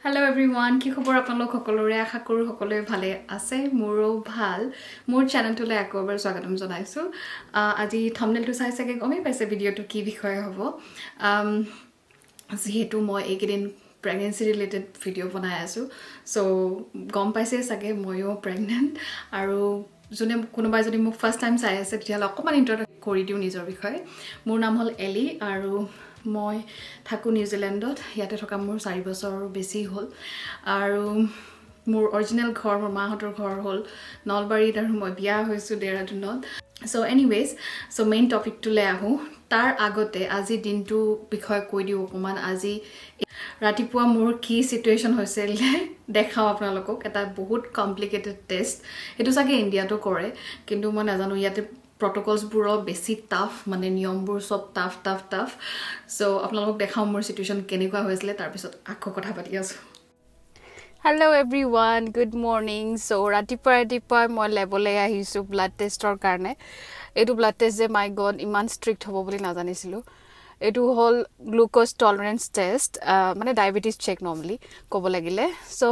Hello everyone, কি খবৰ আপোনালোক সকলোৰে আশা কৰো সকলোৱে ভালে আছে মোৰো ভাল মোৰ চেনেলটোলৈ আকৌ এবাৰ স্বাগতম জনাইছো আজি থাম্বনেলটো চাই চাগে গমেই পাইছে ভিডিঅ'টো কি বিষয় হ'ব যেহেতু মই এইকেইদিন প্ৰেগনেন্সি ৰিলেটেড ভিডিঅ' বনাই আছো সো গম পাইছে চাগে ময়ো প্ৰেগনেন্ট আৰু যোনে কোনোবাই যদি মোক ফাৰ্স্ট টাইম চাই আছে তেতিয়াহ'লে অকমান ইন্ট্ৰডাকশ্যন কৰি দিওঁ নিজৰ বিষয়ে মোৰ নাম হ'ল এলি আৰু মই থাকো নিউজিলেণ্ডত ইয়াতে থকা মোৰ 4 বছৰ বেছি হ'ল আৰু মোৰ অৰিজিনেল ঘৰ মোৰ মাহঁতৰ ঘৰ হ'ল নলবাৰীত আৰু মই বিয়া হৈছো দেৰাদুনত সো এনিৱেজ সো মেইন টপিকটোলৈ আহোঁ তাৰ আগতে আজি দিনটো বিষয়ে কৈ দিওঁ অকমান আজি ৰাতিপুৱা মোৰ কি সিচুৱেশ্যন হৈছিল দেখাও আপোনালোকক এটা বহুত কমপ্লিকেটেড টেষ্ট এটো চাগে ইণ্ডিয়াটো কৰে কিন্তু মই নাজানো ইয়াতে protocols buro besi tough mane niyom bur sob tough so apnalok dekhao mor situation kenikwa hoisile tar pisot akko kotha pati asu Hello everyone, good morning. So ratipa moi lebole ahisu blood test or karne. Etu blood test je my god iman strict hobo boli najanisilu. Etu hol glucose tolerance test, mane diabetes check normally kobo lagile. So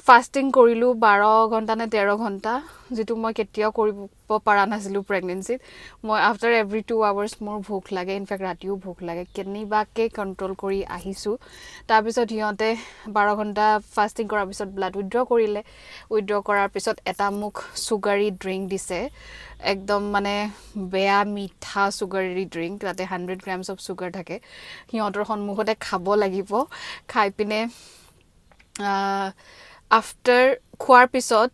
fasting korilu 12 ঘন্টা নে 13 ঘন্টা যেটো মই কেতিয়া কৰিব পাৰা নাছিলো প্ৰেগনেন্সিত মই আফটাৰ এভৰি 2 আৱাৰ্স মোৰ ভোক লাগে ইনফেক্ট ৰাতিও ভোক লাগে কেনিবাকে কন্ট্ৰোল কৰি আহিছো তাৰ পিছত হিয়তে 12 ঘন্টা ফাস্টিং কৰাৰ পিছত ব্লাড উইথড্ৰ কৰিলে উইথড্ৰ কৰাৰ পিছত এটা মুখ সুগাৰী ড্ৰিংক দিছে একদম মানে বেয়া মিঠা সুগাৰী ড্ৰিংক তাতে 100 গ্ৰামছ অফ সুগাৰ থাকে হিয়তৰ সন্মুখতে খাব লাগিব খাই পিনে after খোৱাৰ পিছত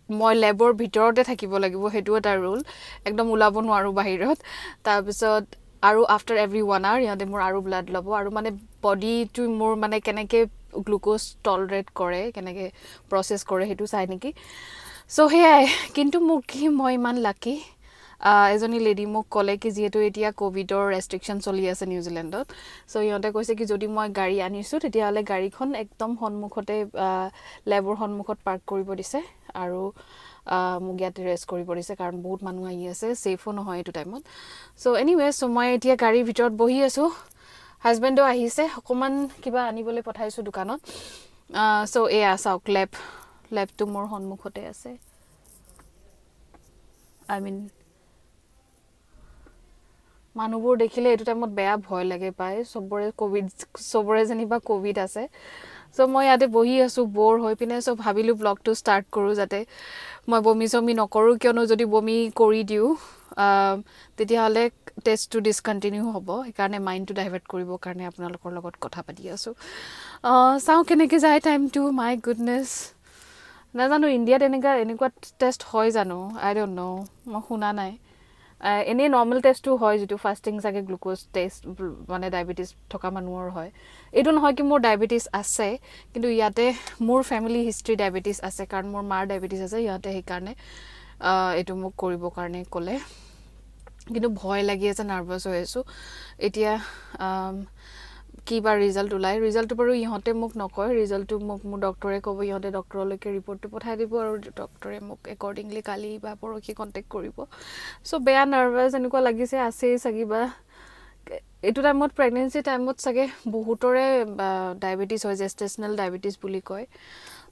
মই লেবৰ ভিতৰতে থাকিব লাগিব হেতু এটা ৰুল একদম উলাব নোৱাৰো বাহিৰত তাৰ পিছত আৰু after every 1 hour ইয়াতে মোৰ আৰু ব্লাড লব আৰু মানে বডি টু মোৰ মানে কেনেকে গ্লুকোজ টলাৰেট কৰে কেনেকে প্ৰসেস কৰে হেতু চাই নেকি সো হে কিন্তু মোক কি মই ইমান লাকি এজনী লেডি মোক কলে কি যেহেতু এতিয়া কোভিডৰ ৰেস্ট্ৰিকশন চলি আছে নিউজিলেণ্ডত সো ইহঁতে কৈছে কি যদি মই গাড়ী আনিছো তেতিয়াহলে গাড়ীখন একদম সন্মুখতে লেবৰ সন্মুখত পাৰ্ক কৰিব দিছে আৰু মোক ইয়াতে ৰেষ্ট কৰিব দিছে কাৰণ বহুত মানুহ আহি আছে সেফো নহয় এটো টাইমত সো এনিৱে সো মই এতিয়া গাড়ীৰ ভিতৰত বহি আছো হাজবেণ্ডো আহিছে অকমান কিবা আনিবলৈ পঠাইছো দোকানত সো এয়া চাওক লেবটো মোৰ সন্মুখতে আছে I mean মানুহবোৰ দেখিলে এটো টাইমত বেয়া ভয় লাগে পায় সবৰে জনিবা কোভিড আছে সো মই ইয়াতে বহি আছো বৰ হৈ পিনে সো ভাবিলো ব্লগটো ষ্টাৰ্ট কৰো যাতে মই বমি সমি নকৰো কিয়নো যদি বমি কৰি দিও তেতিয়াহলে টেষ্টটো ডিসকন্টিনিউ হ'ব সেইকাৰণে মাইন্ডটো ডাইভাৰ্ট কৰিব কাৰণে আপোনালোকৰ লগত কথা পাতি আছো চাও কেনেকে যায় টাইমটো মাই গুডনেস নাজানো ইণ্ডিয়াত এনেকুৱা টেষ্ট হয় জানো আই ডোন্ট নো মই শুনা নাই এনে নৰ্মাল টেষ্টটো হয় যেটো ফাস্টিং সাকে গ্লুকোজ টেষ্ট মানে ডায়াবেটিস থকা মানুহৰ হয় এটো নহয় কি মোৰ ডায়াবেটিস আছে কিন্তু ইয়াতে মোৰ ফ্যামিলি হিষ্ট্ৰি ডায়াবেটিস আছে কাৰণ মোৰ মাৰ ডায়াবেটিস আছে ইয়াতে সেই কাৰণে এটো মোক কৰিব কাৰণে ক'লে কিন্তু ভয় লাগি আছে নাৰ্ভাস হৈ আছো এতিয়া কিবা ৰিজাল্ট উলাই ৰিজাল্টটো বাৰু ইহতে মোক নকয় ৰিজাল্টটো মোক মোৰ ডক্টৰে ক'ব ইহতে ডক্টৰলৈকে ৰিপৰ্টটো পঠাই দিব আৰু ডক্টৰে মোক একৰ্ডিংলি কালি বা পৰখি কন্টাক্ট কৰিব সো বেয়া নাৰ্ভাস এনেকুৱা লাগিছে আছে সগিবা এটো টাইমত প্ৰেগনেন্সি টাইমত সগে বহুতৰে ডায়াবেটিস হয় জেষ্টেশনাল ডায়াবেটিস বুলি কয়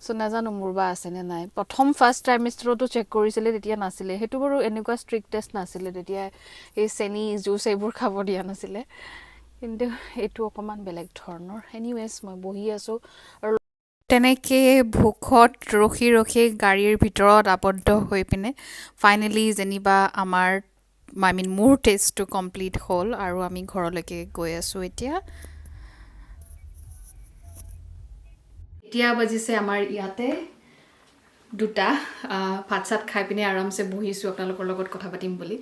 সো নাজানো মুৰবা আছে নে নাই প্ৰথম ফাৰ্স্ট ট্ৰাইমেষ্টৰটো চেক কৰিছিলে তেতিয়া নাছিলে হেতু বাৰু এনেকুৱা ষ্ট্ৰিক্ট টেষ্ট নাছিলে তেতিয়া এই চেনি জুস এইবোৰ খাব দিয়া নাছিলে কিন্তু এটো অকমান বেলেগ ধৰণৰ এনিৱেজ মই বহি আছো আৰু তেনেকে ভুখত ৰখি গাড়ীৰ ভিতৰত আবদ্ধ হৈ পিনে ফাইনালি জেনিবা আমাৰ মোৰ টেষ্টটো কমপ্লিট হ'ল আৰু আমি ঘৰলৈকে গৈ আছো এতিয়া বাজিছে আমাৰ ইয়াতে দুটা ভাত খাই পিনে আৰামছে বহিছো আপোনালোকৰ লগত কথা পাতিম বুলি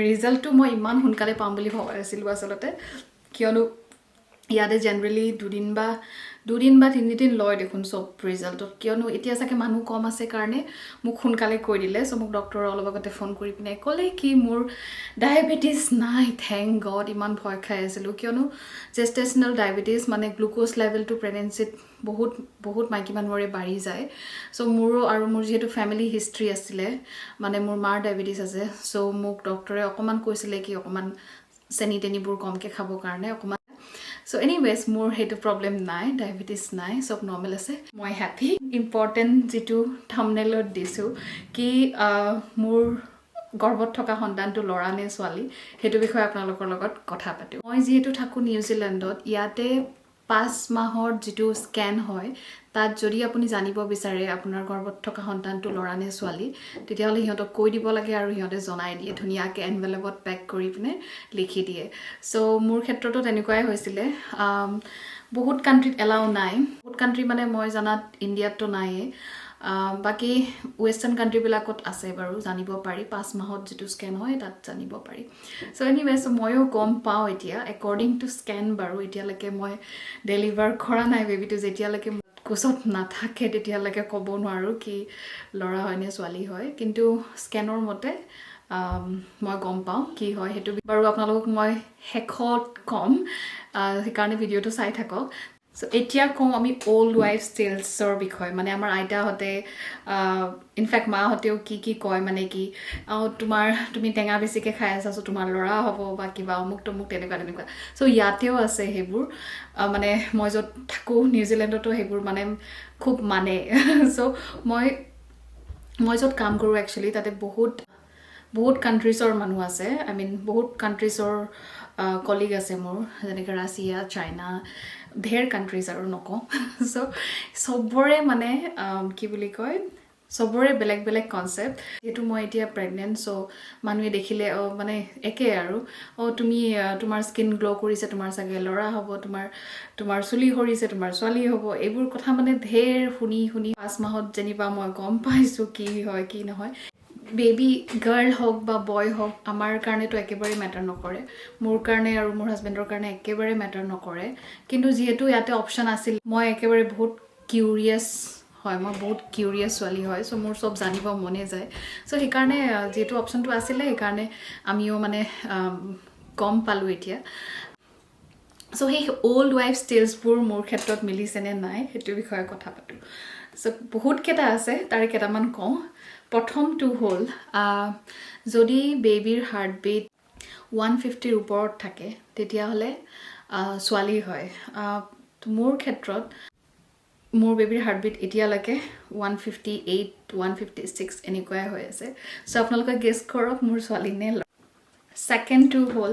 ৰিজাল্টটো মই ইমান হুনকালে পাম বুলি ভাবা আছিল আসলতে কিয়নো ইয়াতে জেনাৰেলি দুদিন বা 3 দিন লয় দেখুন সব ৰিজাল্টত কিয়নো এতিয়া সাকে মানুহ কম আছে কাৰণে মোক হুনকালে কৈ দিলে সো মোক ডক্টৰ অলপ আগতে ফোন কৰি পিনে ক'লে কি মোৰ ডায়াবেটিস নাই থ্যাংক গড ইমান ভয় খাই আছিল কিয়নো জেষ্টেশনাল ডায়াবেটিস মানে গ্লুকোজ লেভেলটো প্ৰেগনেন্সিত বহুত মাইকি মানুহৰে বাঢ়ি যায় সো মোৰো আৰু মোৰ যেহেতু ফ্যামিলি হিষ্ট্ৰি আছিলে মানে মোৰ মাৰ ডায়াবেটিস আছে সো মোক ডক্টৰে অকমান কৈছিলে কি অকমান চেনি টেনিবোৰ কমকে খাব কাৰণে অকমান চ' এনিৱেজ মোৰ সেইটো প্ৰব্লেম নাই, ডায়েবেটিছ নাই, চব নৰ্মেল আছে, মই হেপ্পী। ইম্পৰ্টেণ্ট যিটো থাম্বনেইলত দিছোঁ কি মোৰ গৰ্ভত থকা সন্তানটো ল'ৰা নে ছোৱালী, সেইটো বিষয়ে আপোনালোকৰ লগত কথা পাতিম। মই যিহেতু থাকোঁ নিউজিলেণ্ডত, ইয়াতে 5 মাহৰ যিটো স্কেন হয়, তাত যদি আপুনি জানিব বিচাৰে আপোনাৰ গৰ্ভত থকা সন্তানটো ল'ৰা নে ছোৱালী, তেতিয়াহ'লে সিহঁতক কৈ দিব লাগে আৰু সিহঁতে জনাই দিয়ে, ধুনীয়াকৈ এনভেলপত পেক কৰি পিনে লিখি দিয়ে। চ' মোৰ ক্ষেত্ৰতো তেনেকুৱাই হৈছিলে। বহুত কাণ্ট্ৰিত এলাউ নাই, বহুত কাণ্ট্ৰি মানে মই জনাত ইণ্ডিয়াততো নায়েই, বাকী ৱেষ্টাৰ্ণ কাণ্ট্ৰিবিলাকত আছে বাৰু, জানিব পাৰি 5 মাহত যিটো স্কেন হয় তাত জানিব পাৰি। চ' এনিৱেজ ময়ো গম পাওঁ এতিয়া একৰ্ডিং টু স্কেন বাৰু, এতিয়ালৈকে মই ডেলিভাৰ কৰা নাই বেবীটো, যেতিয়ালৈকে কোচত নাথাকে তেতিয়ালৈকে ক'ব নোৱাৰোঁ কি ল'ৰা হয় নে ছোৱালী হয়, কিন্তু স্কেনৰ মতে মই গম পাওঁ কি হয়। সেইটো বাৰু আপোনালোকক মই শেষত ক'ম, সেইকাৰণে ভিডিঅ'টো চাই থাকক। চ' এতিয়া কওঁ আমি অল্ড ৱাইফ টেলছৰ বিষয়ে, মানে আমাৰ আইতাহঁতে ইনফেক্ট মাহঁতেও কি কয়, মানে কি তুমি টেঙা বেছিকৈ খাই আছা, চ' তোমাৰ ল'ৰা হ'ব বা কিবা অমুক তমুক তেনেকুৱা। চ' ইয়াতেও আছে সেইবোৰ, মানে মই য'ত থাকোঁ নিউজিলেণ্ডতো সেইবোৰ মানে খুব মানে চ' মই য'ত কাম কৰোঁ একচুৱেলি তাতে বহুত কাণ্ট্ৰিজৰ মানুহ আছে, বহুত কাণ্ট্ৰিজৰ কলিগ আছে মোৰ, যেনেকৈ ৰাছিয়া, চাইনা, ঢেৰ কাণ্ট্ৰিজ আৰু নকওঁ। চ' চবৰে মানে কি বুলি কয়, চবৰে বেলেগ বেলেগ কনচেপ্ট। যিহেতু মই এতিয়া প্ৰেগনেণ্ট, চ' মানুহে দেখিলে মানে একে আৰু তুমি তোমাৰ স্কিন গ্ল' কৰিছে, তোমাৰ চাগে ল'ৰা হ'ব, তোমাৰ চুলি সৰিছে, তোমাৰ ছোৱালী হ'ব, এইবোৰ কথা মানে ঢেৰ শুনি 5 মাহত যেনিবা মই গম পাইছোঁ কি হয় কি নহয়। বেবী গাৰ্ল হওক বা বয় হওক, আমাৰ কাৰণেতো একেবাৰে মেটাৰ নকৰে, মোৰ কাৰণে আৰু মোৰ হাজবেণ্ডৰ কাৰণে একেবাৰে মেটাৰ নকৰে, কিন্তু যিহেতু ইয়াতে অপশ্যন আছিল, মই একেবাৰে বহুত কিউৰিয়াছ হয়, মই বহুত কিউৰিয়াছ ছোৱালী হয়, চ' মোৰ চব জানিব মনে যায়। চ' সেইকাৰণে যিহেতু অপশ্যনটো আছিলে, সেইকাৰণে আমিও মানে গম পালোঁ এতিয়া। চ' সেই অল্ড ৱাইফ টেলছবোৰ মোৰ ক্ষেত্ৰত মিলিছেনে নাই সেইটোৰ বিষয়ে কথা পাতোঁ। চ' বহুতকেইটা আছে, তাৰে কেইটামান কওঁ। প্ৰথমটো হ'ল যদি বেবীৰ হাৰ্টবিট 150ৰ ওপৰত থাকে তেতিয়াহ'লে ছোৱালী হয়। মোৰ ক্ষেত্ৰত মোৰ বেবীৰ হাৰ্টবিট এতিয়ালৈকে 158, 156 এনেকুৱাই হৈ আছে। চ' আপোনালোকে গেছ কৰক মোৰ ছোৱালী নে ল'ৰা। ছেকেণ্ডটো হ'ল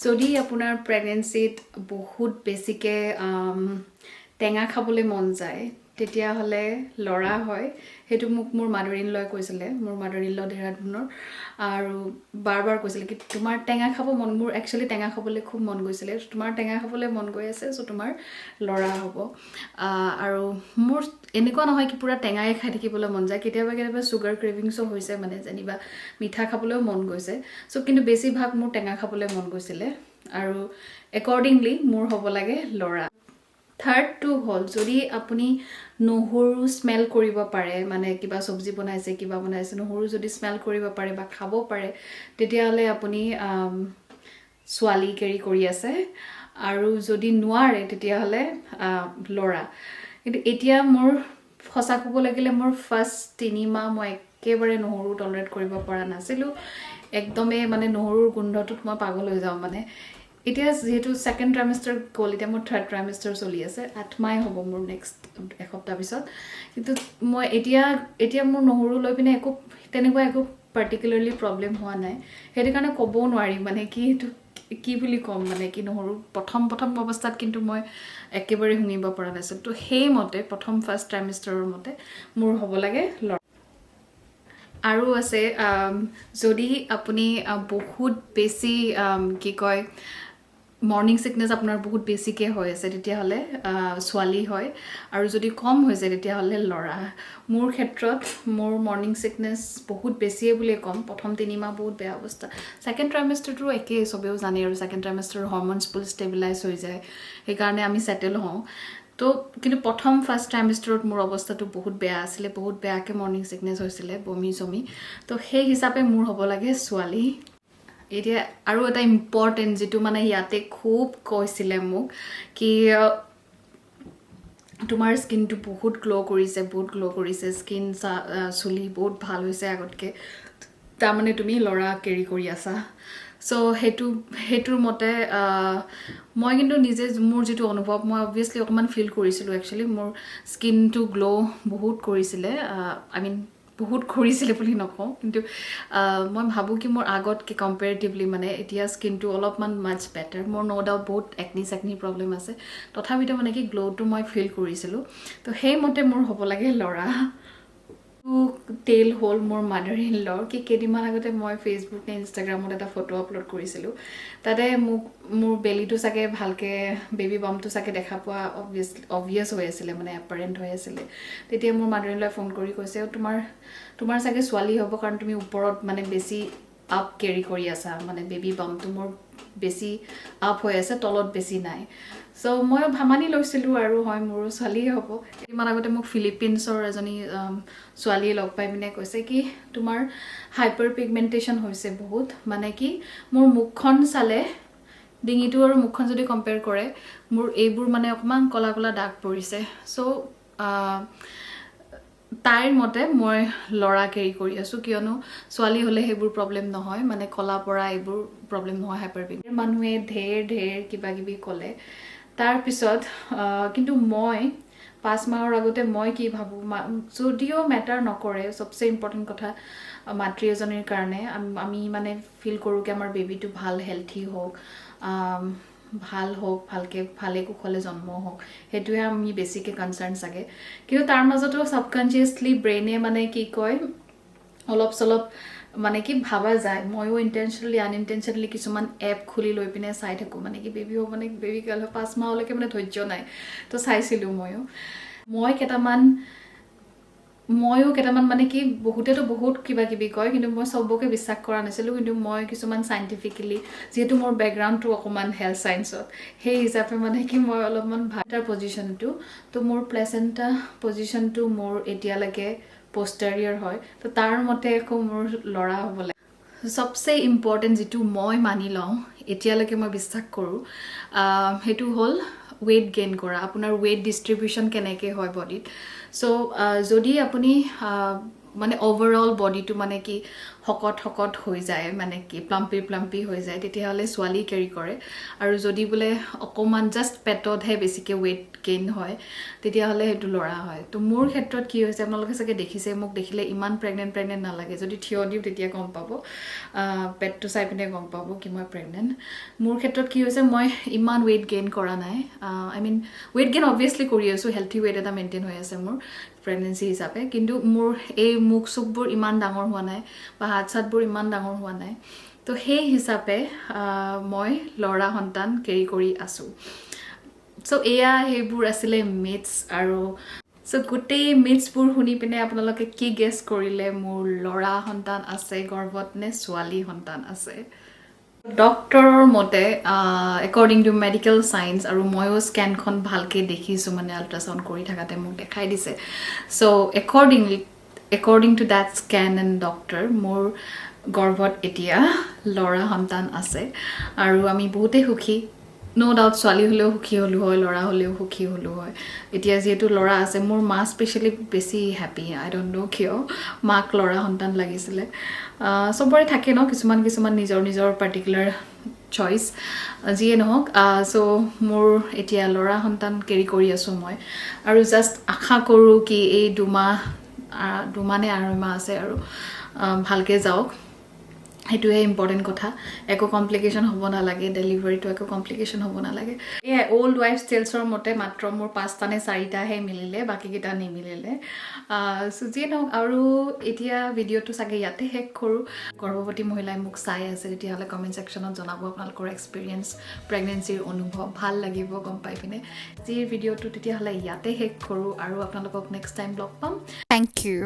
যদি আপোনাৰ প্ৰেগনেঞ্চিত বহুত বেছিকৈ টেঙা খাবলৈ মন যায় তেতিয়াহ'লে ল'ৰা হয়। সেইটো মোক মোৰ মাদাৰ ইন লয়ে কৈছিলে, মোৰ মাদাৰ ইন ল দেহৰাদুনৰ, আৰু বাৰ কৈছিলে কি তোমাৰ টেঙা খাব মন, মোৰ একচুৱেলি টেঙা খাবলৈ খুব মন গৈছিলে, তোমাৰ টেঙা খাবলৈ মন গৈ আছে, চ' তোমাৰ ল'ৰা হ'ব। আৰু মোৰ এনেকুৱা নহয় কি পূৰা টেঙাই খাই থাকিবলৈ মন যায়, কেতিয়াবা চুগাৰ ক্ৰেভিংছো হৈছে, মানে যেনিবা মিঠা খাবলৈও মন গৈছে, চ' কিন্তু বেছিভাগ মোৰ টেঙা খাবলৈ মন গৈছিলে, আৰু একৰ্ডিংলি মোৰ হ'ব লাগে ল'ৰা। থাৰ্ডটো হ'ল যদি আপুনি নহৰু স্মেল কৰিব পাৰে, মানে কিবা চব্জি বনাইছে, কিবা বনাইছে, নহৰু যদি স্মেল কৰিব পাৰে বা খাব পাৰে, তেতিয়াহ'লে আপুনি ছোৱালী কেৰি কৰি আছে, আৰু যদি নোৱাৰে তেতিয়াহ'লে ল'ৰা। কিন্তু এতিয়া মোৰ সঁচা ক'ব লাগিলে মোৰ ফাৰ্ষ্ট 3 মাহ মই একেবাৰে নহৰু টলাৰেট কৰিব পৰা নাছিলোঁ, একদমেই মানে নহৰুৰ গোন্ধটোত মই পাগল হৈ যাওঁ মানে। এতিয়া যিহেতু ছেকেণ্ড ট্ৰাইমেষ্টাৰ গ'ল, এতিয়া মোৰ থাৰ্ড ট্ৰাইমেষ্টাৰ চলি আছে, 8 মাহে হ'ব মোৰ নেক্সট এসপ্তাহ পিছত, কিন্তু মই এতিয়া মোৰ নহৰু লৈ পিনে তেনেকুৱা একো পাৰ্টিকুলাৰলি প্ৰব্লেম হোৱা নাই, সেইটো কাৰণে ক'বও নোৱাৰিম মানে কি বুলি ক'ম, মানে কি নহৰু প্ৰথম অৱস্থাত কিন্তু মই একেবাৰে শুনিব পৰা নাছিলোঁ। তো সেইমতে ফাৰ্ষ্ট ট্ৰাইমেষ্টাৰৰ মতে মোৰ হ'ব লাগে ল'ৰা। আৰু আছে যদি আপুনি বহুত বেছি কি কয় মৰ্ণিং ছিকনেছ আপোনাৰ বহুত বেছিকৈ হৈ আছে তেতিয়াহ'লে ছোৱালী হয়, আৰু যদি কম হৈছে তেতিয়াহ'লে ল'ৰা। মোৰ ক্ষেত্ৰত মোৰ মৰ্ণিং ছিকনেছ বহুত বেছিয়ে বুলিয়ে ক'ম, প্ৰথম 3 মাহ বহুত বেয়া অৱস্থা, ছেকেণ্ড ট্ৰাইমেষ্টাৰটো একেই, চবেও জানে, আৰু ছেকেণ্ড ট্ৰাইমেষ্টাৰৰ হৰম'নছবোৰ ষ্টেবিলাইজ হৈ যায়, সেইকাৰণে আমি ছেটেল হওঁ। তো কিন্তু ফাৰ্ষ্ট ট্ৰাইমেষ্টাৰত মোৰ অৱস্থাটো বহুত বেয়া আছিলে, বহুত বেয়াকৈ মৰ্ণিং ছিকনেছ হৈছিলে, বমি চমি, তো সেই হিচাপে মোৰ হ'ব লাগে ছোৱালী। এতিয়া আৰু এটা ইম্পৰ্টেণ্ট যিটো মানে ইয়াতে খুব কৈছিলে মোক কি তোমাৰ স্কিনটো বহুত গ্ল' কৰিছে, স্কিন চুলি বহুত ভাল হৈছে আগতকৈ, তাৰমানে তুমি ল'ৰা কেৰি কৰি আছা। সো হেতুৰ মতে মই কিন্তু নিজে মোৰ যেটো অনুভৱ মই অবভিয়াসলি অকমান ফিল কৰিছিলো একচুয়ালি মোৰ স্কিন টু গ্লো বহুত কৰিছিলে আই মিন বহুত কৰিছিলে বুলি নকওঁ কিন্তু মই ভাবো কি মোৰ আগত কি কম্পেৰেটিভলি মানে এতিয়া স্কিনটো অলপমান মাছ বেটাৰ মোৰ নো ডাউট বহুত একনি প্ৰব্লেম আছে তথাপিতো মানে কি গ্লোটো মই ফিল কৰিছিলো তো সেই মতে মোৰ হ'ব লাগে লৰা টেল হ'ল মোৰ মাদাৰ ইন লৰ কি কেইদিনমান আগতে মই ফেচবুক নে ইনষ্টাগ্ৰামত এটা ফটো আপলোড কৰিছিলোঁ তাতে মোক মোৰ বেলিটো চাগে ভালকৈ বেবী বামটো চাগে দেখা পোৱা অবভিয়াছ হৈ আছিলে মানে এপাৰেণ্ট হৈ আছিলে তেতিয়া মোৰ মাদাৰ ইন লয়ে ফোন কৰি কৈছে তোমাৰ চাগে ছোৱালী হ'ব কাৰণ তুমি ওপৰত মানে বেছি আপ কেৰি কৰি আছা মানে বেবী বামটো মোৰ বেছি আপ হৈ আছে তলত বেছি নাই সো মই ভামানি লৈছিলোঁ আৰু হয় মোৰো ছোৱালীয়ে হ'ব ইমান আগতে মোক ফিলিপিনছৰ এজনী ছোৱালীয়ে লগ পাই পিনে কৈছে কি তোমাৰ হাইপাৰ পিগমেণ্টেশ্যন হৈছে বহুত মানে কি মোৰ মুখখন চালে ডিঙিটো আৰু মুখখন যদি কম্পেয়াৰ কৰে মোৰ এইবোৰ মানে অকমান কলা কলা দাগ পৰিছে সো তাইৰ মতে মই লৰা কেৰি কৰি আছো কিয়নো ছোৱালী হলে সেইবোৰ প্ৰব্লেম নহয় মানে কলা পৰা এইবোৰ প্ৰব্লেম নহয় হাইপাৰ পিগমেণ্ট মানুহে ঢেৰ কিবা কিবি ক'লে তাৰ পিছত কিন্তু মই 5 মাহৰ আগতে মই কি ভাবো যদিও মেটাৰ নকৰে সবচে ইম্পৰ্টেণ্ট কথা মাতৃ এজনীৰ কাৰণে আমি মানে ফিল কৰোঁ কি আমাৰ বেবিটো ভাল হেলথি হওক ভাল হোক ভালে কুশলে জন্ম হোক সেইটোৱে আমি বেছিকে কনসাৰ্ন চাগে কিন্তু তাৰ মাজতো সাবকনসিয়াসলি ব্ৰেইনে মানে কি কয় অলপ চলপ মানে কি ভাবা যায় ময়ো ইন্টেনশনালি আনইন্টেনশনালি কিছুমান এপ খুলি লৈ পিনে চাই থাকো মানে কি বেবি হ'ব মানে বেবি গাৰ্ল 5 মাহলৈকে মানে ধৈৰ্য নাই তো চাইছিলোঁ ময়ো কেইটামান মানে কি বহুতেতো বহুত কিবা কিবি কয় কিন্তু মই সবকে বিশ্বাস কৰা নাছিলোঁ কিন্তু মই কিছুমান সাইন্টিফিকেলি যেহেতু মোৰ বেকগ্ৰাউণ্ডটো অকমান হেল্থ সায়েন্সত সেই হিচাপে মানে কি মই অলপমান ভাটাৰ পজিশনটো তো মোৰ প্লেসেন্টা পজিশনটো মোৰ এতিয়ালৈকে পোষ্টেৰিয়ৰ হয় তো তাৰ মতে আকৌ মোৰ লৰা হ'ব লাগে সবচে ইম্পৰ্টেণ্ট যেটো মই মানি লওঁ এতিয়ালৈকে মই বিশ্বাস কৰোঁ সেইটো হ'ল weight gain কৰা আপোনাৰ weight distribution কেনেকৈ হয় বডিত সো যদি আপুনি মানে ওভাৰঅল বডিটো মানে কি হকত হৈ যায় মানে কি প্লাম্পি হৈ যায় তেতিয়াহ'লে ছোৱালী কেৰি কৰে আৰু যদি বোলে অকমান জাষ্ট পেটতহে বেছিকৈ weight gain হয় তেতিয়াহ'লে সেইটো লৰা হয় তো মোৰ ক্ষেত্ৰত কি হৈছে আপোনালোকে চাগে দেখিছে মোক দেখিলে ইমান প্ৰেগনেন্ট নালাগে যদি থিয় দিও তেতিয়া গম পাব পেটটো চাই পিনে গম পাব কি মই প্ৰেগনেন্ট মোৰ ক্ষেত্ৰত কি হৈছে মই ইমান weight gain কৰা নাই I mean weight gain obviously কৰি আছো হেলথি weight এটা মেইনটেইন হৈ আছে মোৰ প্ৰেগনেন্সি হিচাপে কিন্তু মোৰ এই মুখ চুকবোৰ ইমান ডাঙৰ হোৱা নাই বা হাত চাতবোৰ ইমান ডাঙৰ হোৱা নাই তো সেই হিচাপে মই লৰা সন্তান কেৰি কৰি আছো সো এয়া সেইবোৰ আছিলে মিথছ আৰু সো গোটেই মিথছবোৰ শুনি পিনে আপোনালোকে কি গেছ কৰিলে মোৰ লৰা সন্তান আছে গৰ্ভত নে ছোৱালী সন্তান আছে ডক্টৰৰ মতে একৰ্ডিং টু মেডিকেল সায়েন্স আৰু ময়ো স্কেনখন ভালকৈ দেখিছোঁ মানে আল্ট্ৰাসাউণ্ড কৰি থাকাতে মোক দেখাই দিছে so according to that scan and doctor মোৰ গৰ্ভত এতিয়া লৰা সন্তান আছে আৰু আমি বহুতেই সুখী নো ডাউট ছোৱালী হ'লেও সুখী হ'লো হয় লৰা হ'লেও সুখী হ'লো হয় এতিয়া যিহেতু লৰা আছে মোৰ মা স্পেচিয়েলি বেছি হেপী আই ডোন্ট নো কিয় মাক লৰা সন্তান লাগিছিলে সবৰে থাকে ন কিছুমান নিজৰ পাৰ্টিকুলাৰ চইচ যিয়ে নহওক সো মোৰ এতিয়া লৰা সন্তান কেৰি কৰি আছো মই আৰু জাষ্ট আশা কৰোঁ কি এই দুমাহ নে 2 মাহ আছে আৰু ভালকৈ যাওক সেইটোৱে ইম্পৰ্টেণ্ট কথা একো কমপ্লিকেশ্যন হ'ব নালাগে ডেলিভাৰীটো একো কমপ্লিকেশ্যন হ'ব নালাগে এই অল্ড ৱাইফ টেলছৰ মতে মাত্ৰ মোৰ 5টা নে 4টাহে মিলিলে বাকীকেইটা নিমিলিলে যিয়ে নহওক আৰু এতিয়া ভিডিঅ'টো চাগে ইয়াতে শেষ কৰোঁ গৰ্ভৱতী মহিলাই মোক চাই আছে তেতিয়াহ'লে কমেণ্ট ছেকশ্যনত জনাব আপোনালোকৰ এক্সপিৰিয়েঞ্চ প্ৰেগনেঞ্চিৰ অনুভৱ ভাল লাগিব গম পাই পিনে যিৰ ভিডিঅ'টো তেতিয়াহ'লে ইয়াতে শেষ কৰোঁ আৰু আপোনালোকক নেক্সট টাইম লগ পাম থেংক ইউ